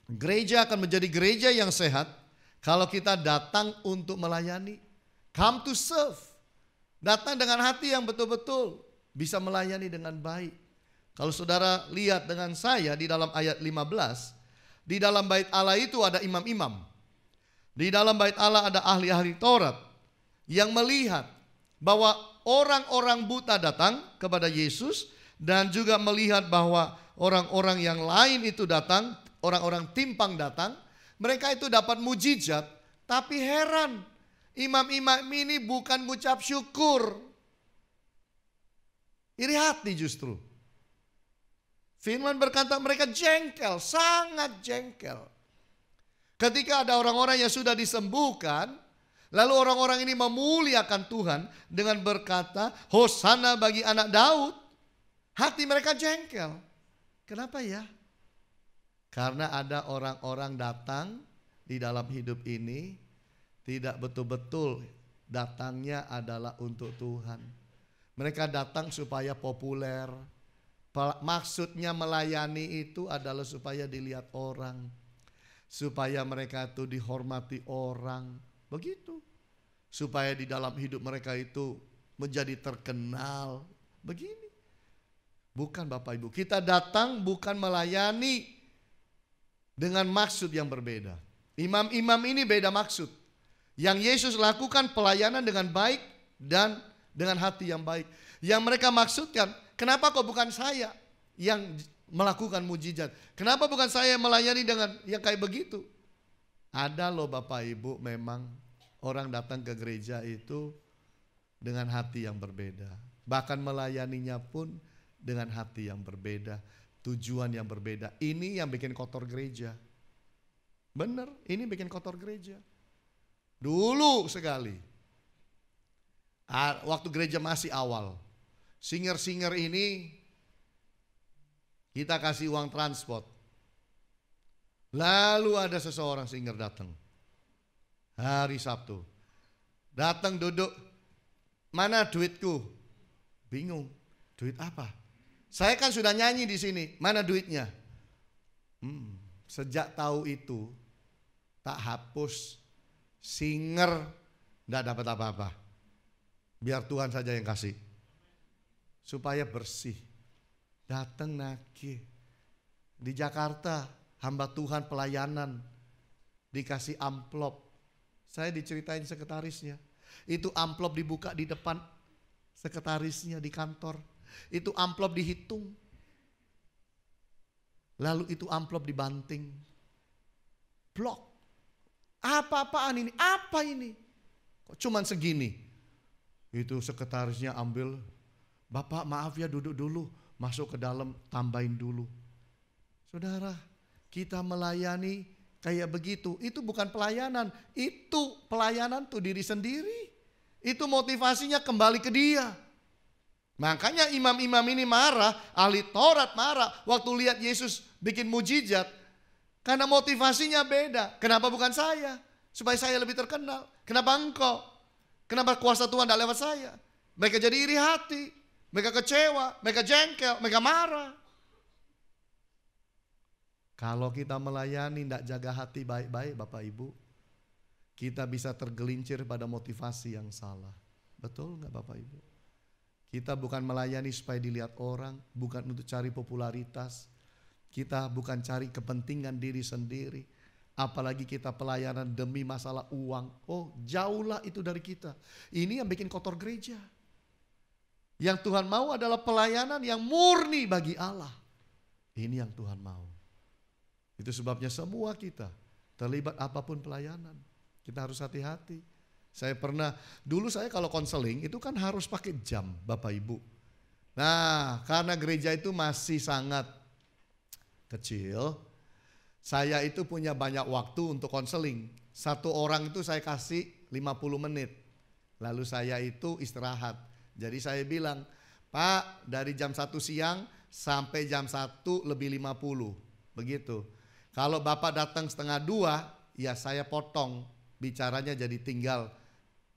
gereja akan menjadi gereja yang sehat kalau kita datang untuk melayani. Come to serve. Datang dengan hati yang betul-betul bisa melayani dengan baik. Kalau saudara lihat dengan saya di dalam ayat 15, di dalam bait Allah itu ada imam-imam. Di dalam bait Allah ada ahli-ahli Taurat yang melihat bahwa orang-orang buta datang kepada Yesus dan juga melihat bahwa orang-orang yang lain itu datang, orang-orang timpang datang, mereka itu dapat mujizat, tapi heran, imam-imam ini bukan mengucap syukur. Iri hati justru. Firman berkata mereka jengkel, sangat jengkel. Ketika ada orang-orang yang sudah disembuhkan, lalu orang-orang ini memuliakan Tuhan dengan berkata, Hosana bagi anak Daud. Hati mereka jengkel. Kenapa ya? Karena ada orang-orang datang di dalam hidup ini tidak betul-betul datangnya adalah untuk Tuhan. Mereka datang supaya populer. Maksudnya melayani itu adalah supaya dilihat orang. Supaya mereka itu dihormati orang. Begitu. Supaya di dalam hidup mereka itu menjadi terkenal. Begini. Bukan Bapak Ibu. Kita datang bukan melayani dengan maksud yang berbeda. Imam-imam ini beda maksud. Yang Yesus lakukan pelayanan dengan baik dan dengan hati yang baik. Yang mereka maksudkan, kenapa kok bukan saya yang melakukan mujizat? Kenapa bukan saya melayani dengan yang kayak begitu? Ada loh Bapak Ibu, memang orang datang ke gereja itu dengan hati yang berbeda. Bahkan melayaninya pun dengan hati yang berbeda, tujuan yang berbeda. Ini yang bikin kotor gereja. Benar, ini bikin kotor gereja. Dulu sekali, waktu gereja masih awal, singer-singer ini kita kasih uang transport. Lalu ada seseorang singer datang hari Sabtu. Datang duduk, mana duitku? Bingung, duit apa? Saya kan sudah nyanyi di sini, mana duitnya? Sejak tahu itu, tak hapus, singer gak dapat apa-apa. Biar Tuhan saja yang kasih. Supaya bersih. Datang nagih. Di Jakarta, hamba Tuhan pelayanan. Dikasih amplop. Saya diceritain sekretarisnya. Itu amplop dibuka di depan sekretarisnya di kantor. Itu amplop dihitung. Lalu itu amplop dibanting. Blok. Apa-apaan ini? Apa ini? Kok cuman segini? Itu sekretarisnya ambil. Bapak maaf ya, duduk dulu. Masuk ke dalam, tambahin dulu. Saudara, kita melayani kayak begitu. Itu bukan pelayanan. Itu pelayanan tuh diri sendiri. Itu motivasinya kembali ke dia. Makanya imam-imam ini marah, ahli Taurat marah waktu lihat Yesus bikin mujizat. Karena motivasinya beda. Kenapa bukan saya? Supaya saya lebih terkenal. Kenapa engkau? Kenapa kuasa Tuhan tidak lewat saya? Mereka jadi iri hati. Mereka kecewa, mereka jengkel, mereka marah. Kalau kita melayani tidak jaga hati baik-baik Bapak Ibu, kita bisa tergelincir pada motivasi yang salah. Betul nggak Bapak Ibu? Kita bukan melayani supaya dilihat orang, bukan untuk cari popularitas. Kita bukan cari kepentingan diri sendiri. Apalagi kita pelayanan demi masalah uang. Oh, jauhlah itu dari kita. Ini yang bikin kotor gereja. Yang Tuhan mau adalah pelayanan yang murni bagi Allah. Ini yang Tuhan mau. Itu sebabnya semua kita terlibat apapun pelayanan. Kita harus hati-hati. Dulu saya kalau konseling itu kan harus pakai jam Bapak Ibu. Nah, karena gereja itu masih sangat kecil, saya itu punya banyak waktu untuk konseling. Satu orang itu saya kasih 50 menit. Lalu saya itu istirahat. Jadi saya bilang, Pak, dari jam 1 siang sampai jam 1 lebih 50. Begitu. Kalau Bapak datang setengah 2, ya saya potong. Bicaranya jadi tinggal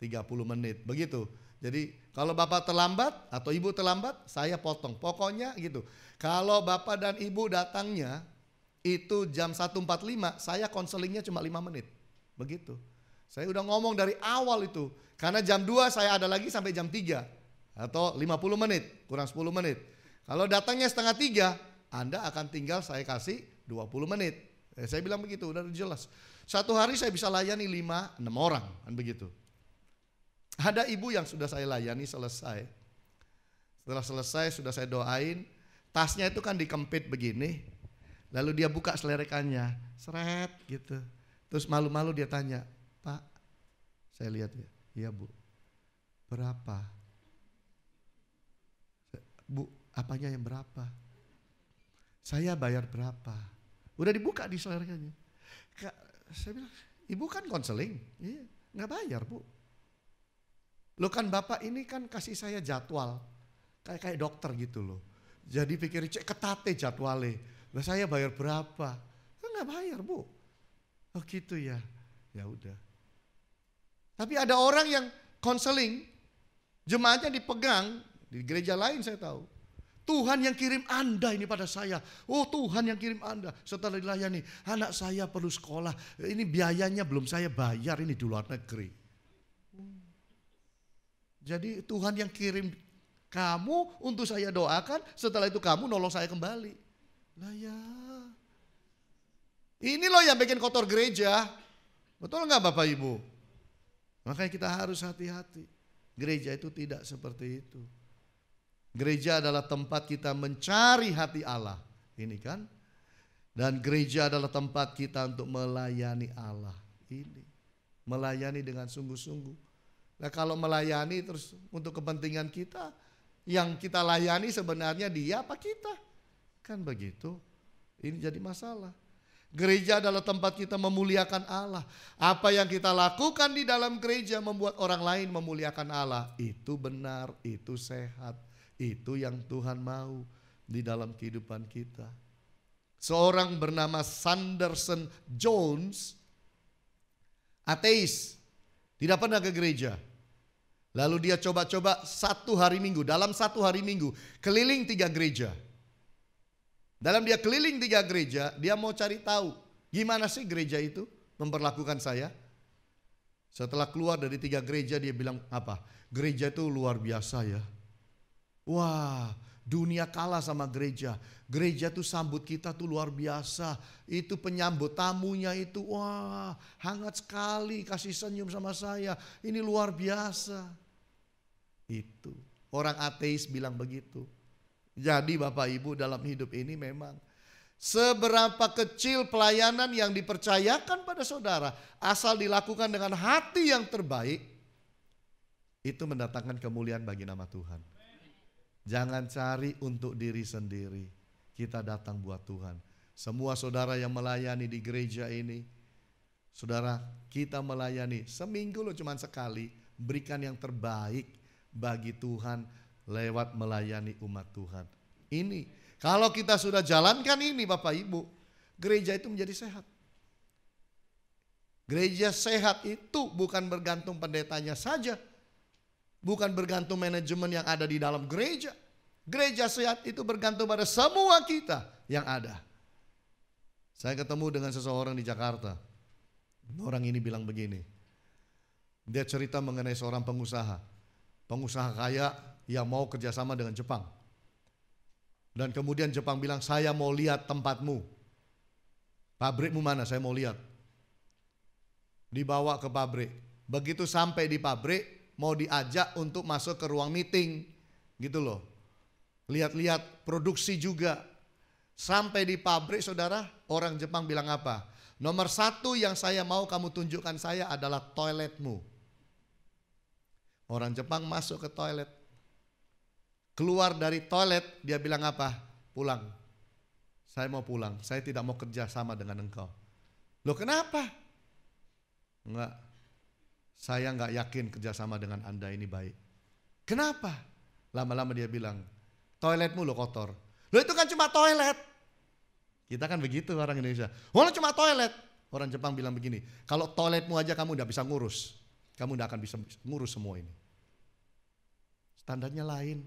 30 menit. Begitu. Jadi kalau Bapak terlambat atau Ibu terlambat, saya potong. Pokoknya gitu. Kalau Bapak dan Ibu datangnya itu jam 1.45, saya konselingnya cuma 5 menit. Begitu. Saya udah ngomong dari awal itu. Karena jam 2 saya ada lagi sampai jam 3. Atau 50 menit, kurang 10 menit. Kalau datangnya setengah 3, Anda akan tinggal saya kasih 20 menit. Saya bilang begitu, udah jelas. Satu hari saya bisa layani 5-6 orang, kan begitu. Ada ibu yang sudah saya layani selesai. Setelah selesai sudah saya doain, tasnya itu kan dikempit begini. Lalu dia buka selerikannya, seret gitu. Terus malu-malu dia tanya, Pak, saya lihat ya, iya Bu, berapa? Bu, apanya yang berapa? Saya bayar berapa? Udah dibuka di selerikannya. Saya bilang, Ibu kan konseling, iya, nggak bayar Bu. Loh kan Bapak ini kan kasih saya jadwal, kayak dokter gitu loh. Jadi pikir cek ketate jadwalnya. Lah saya bayar berapa? Nggak bayar Bu. Oh gitu ya, ya udah. Tapi ada orang yang konseling, jemaatnya dipegang di gereja lain saya tahu. Tuhan yang kirim Anda ini pada saya. Oh Tuhan yang kirim Anda. Setelah dilayani, anak saya perlu sekolah. Ini biayanya belum saya bayar, ini di luar negeri. Jadi Tuhan yang kirim kamu untuk saya doakan, setelah itu kamu nolong saya kembali. Lah ya. Ini loh yang bikin kotor gereja. Betul nggak Bapak Ibu? Makanya kita harus hati-hati. Gereja itu tidak seperti itu. Gereja adalah tempat kita mencari hati Allah. Ini kan. Dan gereja adalah tempat kita untuk melayani Allah. Ini. Melayani dengan sungguh-sungguh. Nah kalau melayani terus untuk kepentingan kita, yang kita layani sebenarnya dia apa kita? Kan begitu. Ini jadi masalah. Gereja adalah tempat kita memuliakan Allah. Apa yang kita lakukan di dalam gereja membuat orang lain memuliakan Allah. Itu benar, itu sehat. Itu yang Tuhan mau di dalam kehidupan kita. Seorang bernama Sanderson Jones, ateis, tidak pernah ke gereja. Lalu dia coba-coba dalam satu hari minggu, keliling 3 gereja. Dalam dia keliling 3 gereja, dia mau cari tahu gimana sih gereja itu memperlakukan saya. Setelah keluar dari 3 gereja dia bilang apa? Gereja itu luar biasa ya. Wah, dunia kalah sama gereja. Gereja tuh sambut kita tuh luar biasa. Itu penyambut tamunya itu wah hangat sekali, kasih senyum sama saya. Ini luar biasa. Itu orang ateis bilang begitu. Jadi Bapak Ibu dalam hidup ini memang seberapa kecil pelayanan yang dipercayakan pada saudara, asal dilakukan dengan hati yang terbaik, itu mendatangkan kemuliaan bagi nama Tuhan. Jangan cari untuk diri sendiri. Kita datang buat Tuhan. Semua saudara yang melayani di gereja ini, saudara kita melayani seminggu loh cuma sekali, berikan yang terbaik bagi Tuhan lewat melayani umat Tuhan. Ini kalau kita sudah jalankan ini Bapak Ibu, gereja itu menjadi sehat. Gereja sehat itu bukan bergantung pendetanya saja, bukan bergantung manajemen yang ada di dalam gereja. Gereja sehat itu bergantung pada semua kita yang ada. Saya ketemu dengan seseorang di Jakarta. Orang ini bilang begini. Dia cerita mengenai seorang pengusaha kaya yang mau kerjasama dengan Jepang. Dan kemudian Jepang bilang, saya mau lihat tempatmu. Pabrikmu mana, saya mau lihat. Dibawa ke pabrik. Begitu sampai di pabrik, mau diajak untuk masuk ke ruang meeting. Gitu loh. Lihat-lihat produksi juga. Sampai di pabrik saudara, orang Jepang bilang apa? Nomor satu yang saya mau kamu tunjukkan saya adalah toiletmu. Orang Jepang masuk ke toilet. Keluar dari toilet dia bilang apa? Pulang. Saya mau pulang, saya tidak mau kerja sama dengan engkau. Loh kenapa? Enggak, saya enggak yakin kerjasama dengan Anda ini baik. Kenapa? Lama-lama dia bilang, toiletmu lo kotor. Loh itu kan cuma toilet. Kita kan begitu orang Indonesia. Oh cuma toilet. Orang Jepang bilang begini, kalau toiletmu aja kamu udah bisa ngurus. Kamu udah akan bisa ngurus semua ini. Standarnya lain.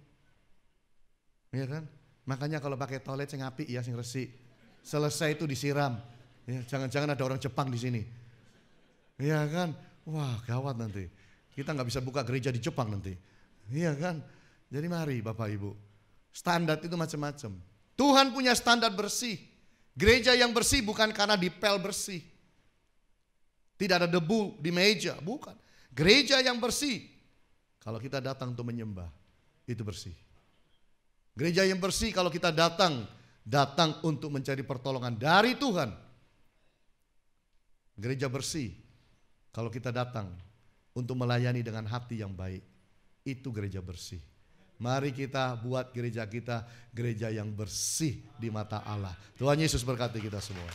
Iya kan? Makanya kalau pakai toilet sing apik ya sing resik. Selesai itu disiram. Ya, jangan-jangan ada orang Jepang di sini. Iya kan? Wah gawat nanti. Kita nggak bisa buka gereja di Jepang nanti. Iya kan? Jadi mari Bapak Ibu. Standar itu macam-macam. Tuhan punya standar bersih. Gereja yang bersih bukan karena dipel bersih. Tidak ada debu di meja, bukan. Gereja yang bersih. Kalau kita datang untuk menyembah, itu bersih. Gereja yang bersih kalau kita datang untuk mencari pertolongan dari Tuhan. Gereja bersih kalau kita datang untuk melayani dengan hati yang baik. Itu gereja bersih. Mari kita buat gereja kita gereja yang bersih di mata Allah. Tuhan Yesus berkati kita semua.